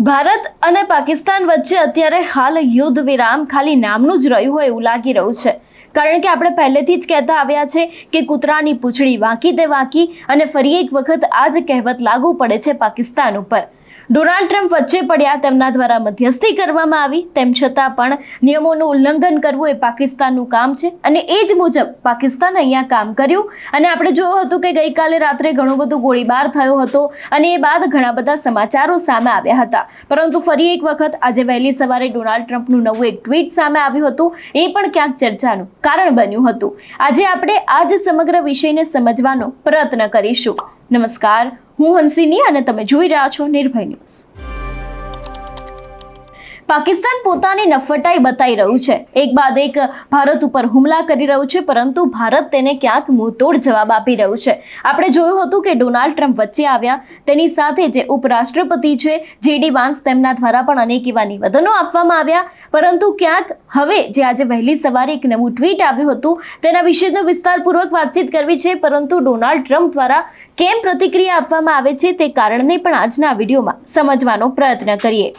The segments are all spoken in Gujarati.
ભારત અને પાકિસ્તાન વચ્ચે અત્યારે હાલ યુદ્ધ વિરામ ખાલી નામનું જ રહ્યું હોય એવું લાગી રહ્યું છે। કારણ કે આપણે પહેલેથી જ કહેતા આવ્યા છે કે કૂતરાની પૂંછડી વાંકી તે વાંકી, અને ફરી એક વખત આ જ કહેવત લાગુ પડે છે પાકિસ્તાન ઉપર। ડોનાલ્ડ ટ્રમ્પ વચ્ચે પડ્યા, તેમના દ્વારા મધ્યસ્થી કરવામાં આવી, તેમ છતાં પણ નિયમોનું ઉલ્લંઘન કરવું એ પાકિસ્તાનનું કામ છે, અને એ જ મુજબ પાકિસ્તાન અહીંયા કામ કર્યું। અને આપણે જોયું હતું કે ગઈકાલે રાત્રે ઘણો બધો ગોળીબાર થયો હતો, અને એ બાદ ઘણા બધા સમાચારો સામે આવ્યા હતા। પરંતુ ફરી એક વખત આજે વહેલી સવારે ડોનાલ્ડ ટ્રમ્પનું નવું એક ટ્વીટ સામે આવ્યું હતું, એ પણ ક્યાંક ચર્ચાનું કારણ બન્યું હતું। આજે આપણે આ જ સમગ્ર વિષયને સમજવાનો પ્રયત્ન કરીશું। નમસ્કાર, હું હંસિની અને તમે જોઈ રહ્યા છો નિર્ભય ન્યૂઝ। પાકિસ્તાન પોતાની નફટાઈ બતાવી રહ્યું છે, એક બાદ એક ભારત ઉપર હુમલા કરી રહ્યું છે, પરંતુ ભારત તેને ક્યાંક મુંહતોડ જવાબ આપી રહ્યું છે। આપણે જોયું હતું કે ડોનાલ્ડ ટ્રમ્પ વચ્ચે આવ્યા, તેની સાથે જે ઉપરાષ્ટ્રપતિ છે JD વાન્સ, તેમના દ્વારા પણ અનેક એવા નિવેદનો આપવામાં આવ્યા, પરંતુ ક્યાંક હવે જે આજે વહેલી સવારે એક નવું ટ્વીટ આવ્યું હતું, તેના વિશેનો વિસ્તારપૂર્વક વાતચીત કરવી છે। પરંતુ ડોનાલ્ડ ટ્રમ્પ દ્વારા કેમ પ્રતિક્રિયા આપવામાં આવે છે તે કારણને પણ આજના વિડીયોમાં સમજવાનો પ્રયત્ન કરીએ।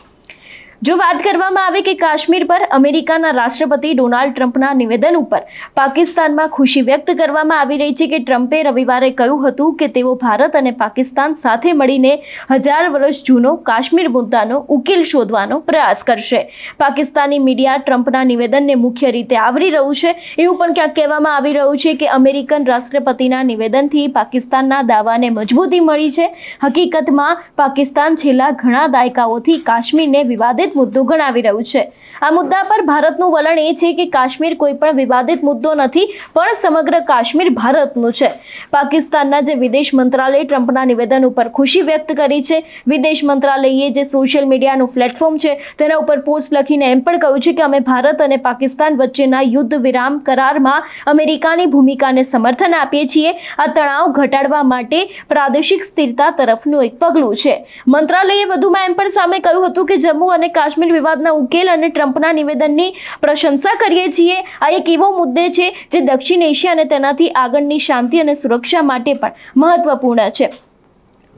જો વાત કરવામાં આવે કે કાશ્મીર પર અમેરિકાના રાષ્ટ્રપતિ ડોનાલ્ડ ટ્રમ્પના નિવેદન ઉપર પાકિસ્તાનમાં ખુશી વ્યક્ત કરવામાં આવી રહી છે કે ટ્રમ્પે રવિવારે કહ્યું હતું કે તેઓ ભારત અને પાકિસ્તાન સાથે મળીને 1000 વર્ષ જૂનો કાશ્મીર મુદ્દાનો ઉકેલ શોધવાનો પ્રયાસ કરશે। પાકિસ્તાની મીડિયા ટ્રમ્પના નિવેદનને મુખ્ય રીતે આવરી રહ્યું છે। એવું પણ ક્યાંક કહેવામાં આવી રહ્યું છે કે અમેરિકન રાષ્ટ્રપતિના નિવેદનથી પાકિસ્તાનના દાવાને મજબૂતી મળી છે। હકીકતમાં પાકિસ્તાન છેલ્લા ઘણા દાયકાઓથી કાશ્મીરને વિવાદિત મુદ્દો ગણાવી રહ્યું છે। આ મુદ્દા પર ભારતનું વલણ એ છે કે કાશ્મીર કોઈ પણ વિવાદિત મુદ્દો નથી, પણ સમગ્ર કાશ્મીર ભારતનું છે। પાકિસ્તાનના જે વિદેશ મંત્રાલય ટ્રમ્પના નિવેદન ઉપર ખુશી વ્યક્ત કરી છે। વિદેશ મંત્રાલયે જે સોશિયલ મીડિયાનું પ્લેટફોર્મ છે તેના ઉપર પોસ્ટ લખીને એમ પણ કહ્યું છે કે અમે ભારત અને પાકિસ્તાન વચ્ચેના યુદ્ધ વિરામ કરારમાં અમેરિકાની ભૂમિકાને સમર્થન આપીએ છીએ। આ તણાવ ઘટાડવા માટે પ્રાદેશિક સ્થિરતા તરફનું એક પગલું છે। મંત્રાલયે વધુમાં એમ પણ સામે કહ્યું હતું કે જમ્મુ અને કાશ્મીર વિવાદના ઉકેલ અને ટ્રમ્પના નિવેદનની પ્રશંસા કરીએ છીએ। આ એક એવો મુદ્દે છે જે દક્ષિણ એશિયા અને તેનાથી આગળની શાંતિ અને સુરક્ષા માટે પણ મહત્વપૂર્ણ છે।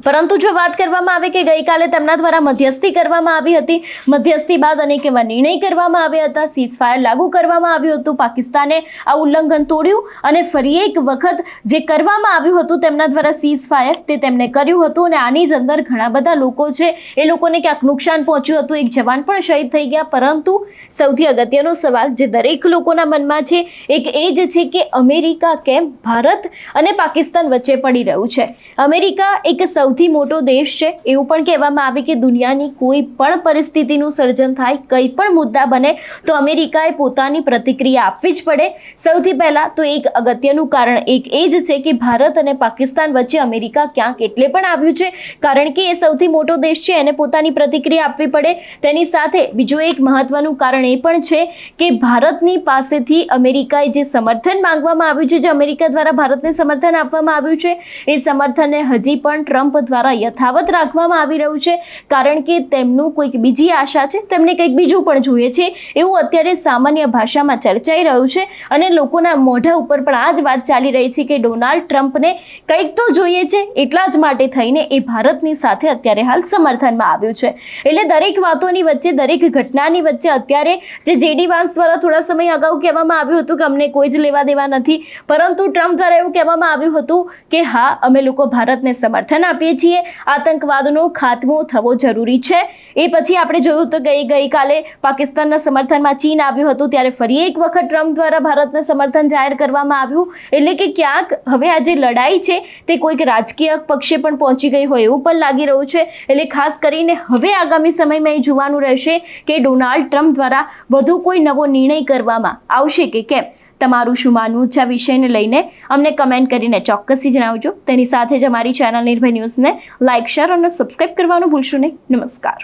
પરંતુ જો વાત કરવામાં આવે કે ગઈકાલે તેમના દ્વારા મધ્યસ્થી કરવામાં આવી હતી, મધ્યસ્થી બાદ અનેક એવા નિર્ણય કરવામાં આવ્યા હતા, સીઝફાયર લાગુ કરવામાં આવ્યું હતું, પાકિસ્તાને આ ઉલ્લંઘન તોડ્યું, અને ફરી એક વખત જે કરવામાં આવ્યું હતું તેમના દ્વારા સીઝફાયર તે તેમણે કર્યું હતું, અને આની જ અંદર ઘણા બધા લોકો છે એ લોકોને ક્યાંક નુકસાન પહોંચ્યું હતું, એક જવાન પણ શહીદ થઈ ગયા। પરંતુ સૌથી અગત્યનો સવાલ જે દરેક લોકોના મનમાં છે એક એ જ છે કે અમેરિકા કેમ ભારત અને પાકિસ્તાન વચ્ચે પડી રહ્યું છે। અમેરિકા એક સૌથી મોટો દેશ છે, એવું પણ કહેવામાં આવે કે દુનિયાની કોઈ પણ પરિસ્થિતિનું સર્જન થાય, કંઈ પણ મુદ્દા બને તો અમેરિકાએ પોતાની પ્રતિક્રિયા આપવી જ પડે। સૌથી પહેલા તો એક અગત્યનું કારણ એક એ જ છે કે ભારત અને પાકિસ્તાન વચ્ચે અમેરિકા ક્યાંક એટલે પણ આવ્યું છે કારણ કે એ સૌથી મોટો દેશ છે, એને પોતાની પ્રતિક્રિયા આપવી પડે। તેની સાથે બીજું એક મહત્વનું કારણ એ પણ છે કે ભારતની પાસેથી અમેરિકાએ જે સમર્થન માંગવામાં આવ્યું છે, જે અમેરિકા દ્વારા ભારતને સમર્થન આપવામાં આવ્યું છે, એ સમર્થનને હજી પણ ટ્રમ્પ દ્વારા યથાવત રાખવામાં આવી રહ્યું છે, કારણ કે તેમનું કોઈક બીજી આશા છે, તેમને કંઈક બીજું પણ જોઈએ છે, એવું અત્યારે સામાન્ય ભાષામાં ચર્ચાઈ રહ્યું છે। અને લોકોના મોઢા ઉપર પણ આ જ વાત ચાલી રહી છે કે ડોનાલ્ડ ટ્રમ્પને કંઈક તો જોઈએ છે, એટલા જ માટે થઈને એ ભારતની સાથે અત્યારે હાલ સમર્થનમાં આવ્યું છે। એટલે દરેક વાતોની વચ્ચે, દરેક ઘટનાની વચ્ચે અત્યારે જે JD વાન્સ દ્વારા થોડા સમય અગાઉ કહેવામાં આવ્યું હતું કે અમને કોઈ જ લેવા દેવા નથી, પરંતુ ટ્રમ્પ દ્વારા એવું કહેવામાં આવ્યું હતું કે હા, અમે લોકો ભારતને સમર્થન આપીએ છીએ, આતંકવાદનો ખાત્મો થવો જરૂરી છે। એ પછી આપણે જોયું તો ગઈકાલે પાકિસ્તાનના સમર્થનમાં ચીન આવ્યું હતું, ત્યારે ફરી એક વખત ટ્રમ્પ દ્વારા ભારતને સમર્થન જાહેર કરવામાં આવ્યું। એટલે કે ક્યાંક હવે આ જે લડાઈ છે તે કોઈક રાજકીય પક્ષે પણ પહોંચી ગઈ હોય એવું પણ લાગી રહ્યું છે। એટલે ખાસ કરીને હવે આગામી સમયમાં એ જોવાનું રહેશે કે ડોનાલ્ડ ટ્રમ્પ દ્વારા વધુ કોઈ નવો નિર્ણય કરવામાં આવશે કે કેમ। તમારું શું માનવું છે આ વિષયને લઈને અમને કમેન્ટ કરીને ચોક્કસથી જણાવજો। તેની સાથે જ અમારી ચેનલ નિર્ભય ન્યૂઝને લાઇક, શેર અને સબસ્ક્રાઇબ કરવાનું ભૂલશો નહીં। નમસ્કાર।